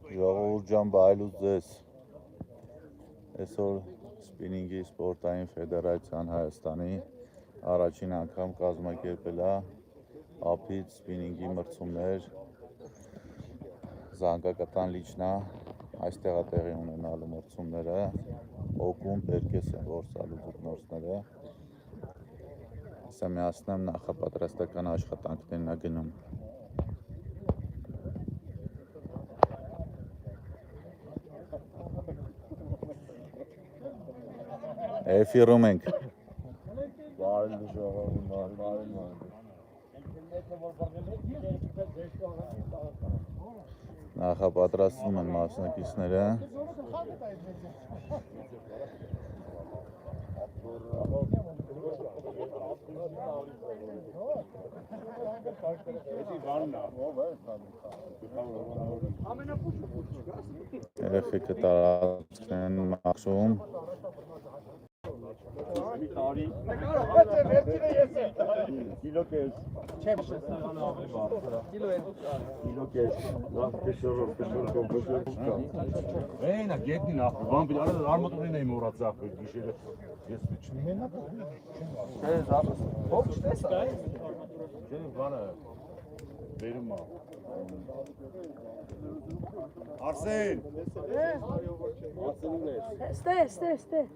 Ժողովուրդ ջան, բայլուց ձեզ։ Այսօր Սպինինգի սպորտային ֆեդերացիան Հայաստանի առաջին անգամ կազմակերպել է ափից սպինինգի մրցումներ զանգակատան լիճնա այստեղ է տեղի ունենալու մրցումները օգում պերկես են որսալու ձկնորսները ասա միացնեմ նախապատրաստական աշխատանքներն է գնում Էֆիրում ենք նախապատրաստում են մասնակիցները երեխեքը տարածքն են մաքրում Kilo kes. Eina, geht nicht nach. Wann bin ich arm oder nicht mehr Ratsache? Jetzt nicht mehr. Schön Sache. Hoch stehst du? Schön Wanne. Verin mal. Arsen. Stay.